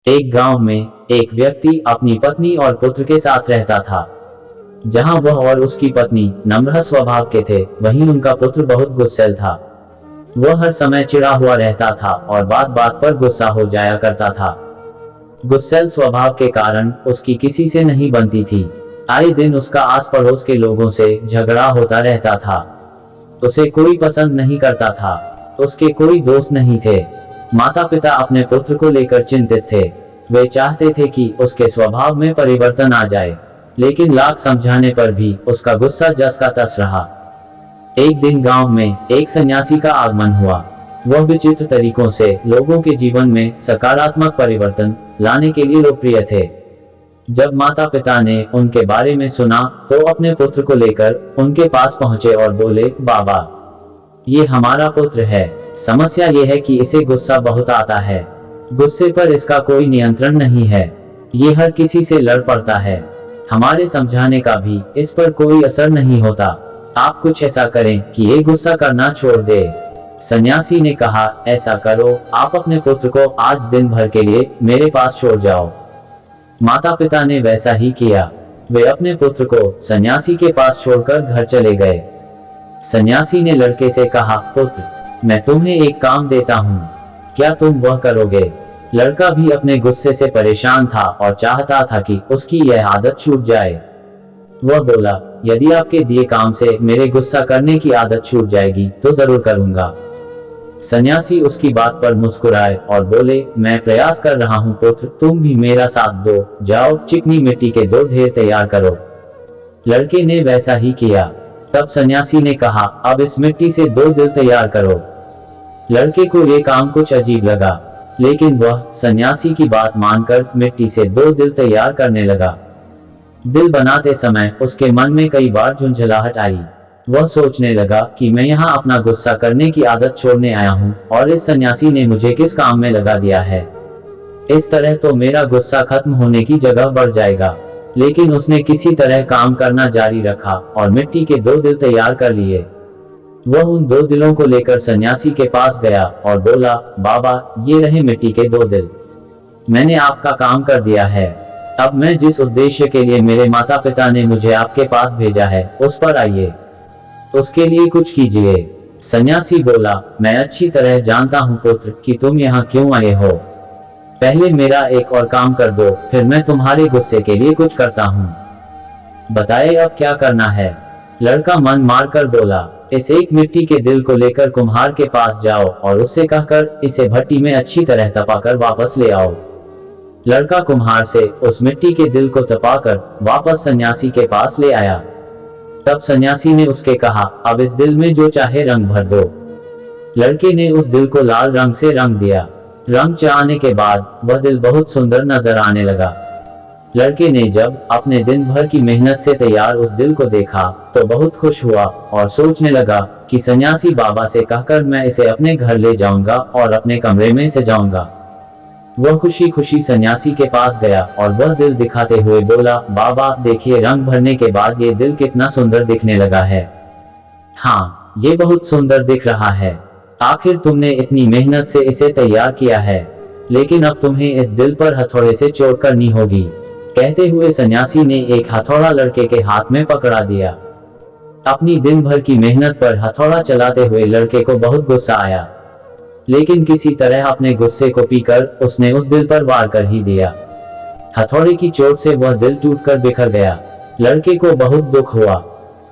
एक गांव में एक व्यक्ति अपनी पत्नी और पुत्र के साथ रहता था। जहां वह और उसकी पत्नी नम्र स्वभाव के थे, वहीं उनका पुत्र बहुत गुस्सैल था। वह हर समय चिढ़ा हुआ रहता था और बात बात पर गुस्सा हो जाया करता था। गुस्सैल स्वभाव के कारण उसकी किसी से नहीं बनती थी। आए दिन उसका आस पड़ोस के लोगों से झगड़ा होता रहता था। उसे कोई पसंद नहीं करता था। उसके कोई दोस्त नहीं थे। माता पिता अपने पुत्र को लेकर चिंतित थे। वे चाहते थे कि उसके स्वभाव में परिवर्तन आ जाए, लेकिन लाख समझाने पर भी उसका गुस्सा जस का तस रहा। एक दिन गांव में एक सन्यासी का आगमन हुआ। वह विचित्र तरीकों से लोगों के जीवन में सकारात्मक परिवर्तन लाने के लिए लोकप्रिय थे। जब माता पिता ने उनके बारे में सुना तो अपने पुत्र को लेकर उनके पास पहुंचे और बोले, बाबा, ये हमारा पुत्र है। समस्या ये है कि इसे गुस्सा बहुत आता है। गुस्से पर इसका कोई नियंत्रण नहीं है। ये हर किसी से लड़ पड़ता है। हमारे समझाने का भी इस पर कोई असर नहीं होता। आप कुछ ऐसा करें कि ये गुस्सा करना छोड़ दे। सन्यासी ने कहा, ऐसा करो, आप अपने पुत्र को आज दिन भर के लिए मेरे पास छोड़ जाओ। माता पिता ने वैसा ही किया। वे अपने पुत्र को सन्यासी के पास छोड़कर घर चले गए। सन्यासी ने लड़के से कहा, पुत्र, मैं तुम्हें एक काम देता हूँ, क्या तुम वह करोगे? लड़का भी अपने गुस्से से परेशान था और चाहता था कि उसकी यह आदत छूट जाए। वह बोला, यदि आपके दिए काम से मेरे गुस्सा करने की आदत छूट जाएगी तो जरूर करूंगा। सन्यासी उसकी बात पर मुस्कुराए और बोले, मैं प्रयास कर रहा हूँ पुत्र, तुम भी मेरा साथ दो। जाओ, चिकनी मिट्टी के 2 ढेर तैयार करो। लड़के ने वैसा ही किया। तब सन्यासी ने कहा, अब इस मिट्टी से 2 दिल तैयार करो। लड़के को ये काम कुछ अजीब लगा, लेकिन वह सन्यासी की बात मानकर मिट्टी से 2 दिल तैयार करने लगा। दिल बनाते समय उसके मन में कई बार झुंझलाहट आई। वह सोचने लगा कि मैं यहाँ अपना गुस्सा करने की आदत छोड़ने आया हूँ और इस सन्यासी ने मुझे किस काम में लगा दिया है। इस तरह तो मेरा गुस्सा खत्म होने की जगह बढ़ जाएगा। लेकिन उसने किसी तरह काम करना जारी रखा और मिट्टी के 2 दिल तैयार कर लिए। वह उन 2 दिलों को लेकर सन्यासी के पास गया और बोला, बाबा, ये रहे मिट्टी के 2 दिल। मैंने आपका काम कर दिया है। अब मैं जिस उद्देश्य के लिए मेरे माता पिता ने मुझे आपके पास भेजा है उस पर आइए, उसके लिए कुछ कीजिए। सन्यासी बोला, मैं अच्छी तरह जानता हूँ पुत्र कि तुम यहाँ क्यों आए हो। पहले मेरा एक और काम कर दो, फिर मैं तुम्हारे गुस्से के लिए कुछ करता हूँ। बताए अब क्या करना है? लड़का मन मार कर बोला, इस एक मिट्टी के दिल को लेकर कुम्हार के पास जाओ और उससे कहकर इसे भट्टी में अच्छी तरह तपाकर वापस ले आओ। लड़का कुम्हार से उस मिट्टी के दिल को तपाकर वापस सन्यासी के पास ले आया। तब सन्यासी ने उसके कहा, अब इस दिल में जो चाहे रंग भर दो। लड़के ने उस दिल को लाल रंग से रंग दिया। रंग चढ़ाने के बाद वह दिल बहुत सुंदर नजर आने लगा। लड़के ने जब अपने दिन भर की मेहनत से तैयार उस दिल को देखा तो बहुत खुश हुआ और सोचने लगा कि सन्यासी बाबा से कहकर मैं इसे अपने घर ले जाऊंगा और अपने कमरे में सजाऊंगा। वह खुशी खुशी सन्यासी के पास गया और वह दिल दिखाते हुए बोला, बाबा देखिए, रंग भरने के बाद ये दिल कितना सुंदर दिखने लगा है। हाँ, ये बहुत सुंदर दिख रहा है। आखिर तुमने इतनी मेहनत से इसे तैयार किया है, लेकिन अब तुम्हें इस दिल पर हथौड़े से चोट करनी होगी। कहते हुए सन्यासी ने एक हथौड़ा लड़के के हाथ में पकड़ा दिया। अपनी दिन भर की मेहनत पर हथौड़ा चलाते हुए लड़के को बहुत गुस्सा आया, लेकिन किसी तरह अपने गुस्से को पीकर उसने उस दिल पर वार कर ही दिया। हथौड़े की चोट से वह दिल टूटकर बिखर गया। लड़के को बहुत दुख हुआ।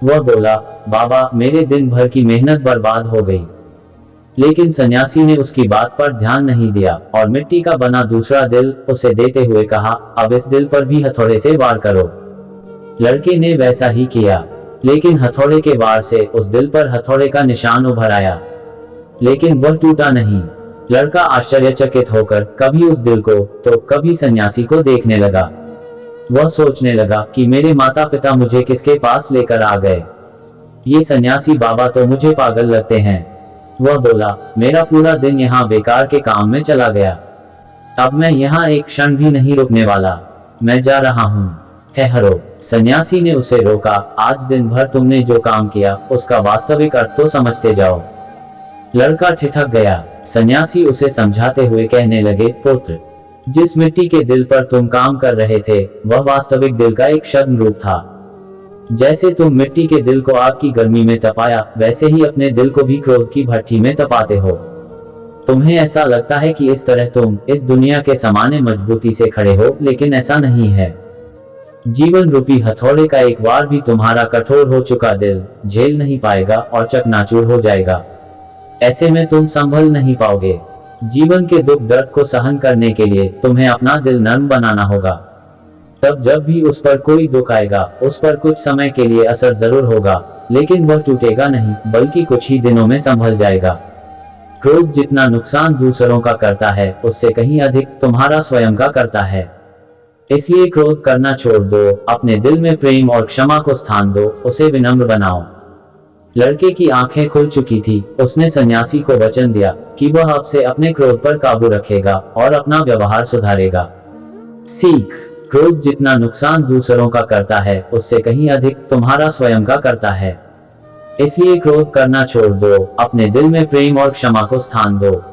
वह बोला, बाबा, मेरे दिन भर की मेहनत बर्बाद हो गई। लेकिन सन्यासी ने उसकी बात पर ध्यान नहीं दिया और मिट्टी का बना दूसरा दिल उसे देते हुए कहा, अब इस दिल पर भी हथौड़े से वार करो। लड़के ने वैसा ही किया, लेकिन हथौड़े के वार से उस दिल पर हथौड़े का निशान उभर आया, लेकिन वह टूटा नहीं। लड़का आश्चर्यचकित होकर कभी उस दिल को तो कभी सन्यासी को देखने लगा। वह सोचने लगा कि मेरे माता पिता मुझे किसके पास लेकर आ गए। ये सन्यासी बाबा तो मुझे पागल लगते हैं। वह बोला, मेरा पूरा दिन यहाँ बेकार के काम में चला गया। अब मैं यहाँ एक क्षण भी नहीं रुकने वाला। मैं जा रहा हूँ। ठहरो। सन्यासी ने उसे रोका, आज दिन भर तुमने जो काम किया उसका वास्तविक अर्थ तो समझते जाओ। लड़का ठिठक गया। सन्यासी उसे समझाते हुए कहने लगे, पुत्र, जिस मिट्टी के दिल पर तुम काम कर रहे थे वह वास्तविक दिल का एक छद्म रूप था। जैसे तुम मिट्टी के दिल को आग की गर्मी में तपाया, वैसे ही अपने दिल को भी क्रोध की भट्ठी में तपाते हो। तुम्हें ऐसा लगता है कि इस तरह तुम इस दुनिया के सामान्य मजबूती से खड़े हो, लेकिन ऐसा नहीं है। जीवन रूपी हथौड़े का एक बार भी तुम्हारा कठोर हो चुका दिल झेल नहीं पाएगा और चकनाचूर हो जाएगा। ऐसे में तुम संभल नहीं पाओगे। जीवन के दुख दर्द को सहन करने के लिए तुम्हें अपना दिल नर्म बनाना होगा। तब जब भी उस पर कोई दुख आएगा, उस पर कुछ समय के लिए असर जरूर होगा, लेकिन वह टूटेगा नहीं, बल्कि कुछ ही दिनों में संभल जाएगा। क्रोध जितना नुकसान दूसरों का करता है, उससे कहीं अधिक तुम्हारा स्वयं का करता है। इसलिए क्रोध करना छोड़ दो, अपने दिल में प्रेम और क्षमा को स्थान दो, उसे विनम्र बनाओ। लड़के की आंखें खुल चुकी थी। उसने सन्यासी को वचन दिया कि वह अब से अपने क्रोध पर काबू रखेगा और अपना व्यवहार सुधारेगा। सीख: क्रोध जितना नुकसान दूसरों का करता है, उससे कहीं अधिक तुम्हारा स्वयं का करता है। इसलिए क्रोध करना छोड़ दो, अपने दिल में प्रेम और क्षमा को स्थान दो।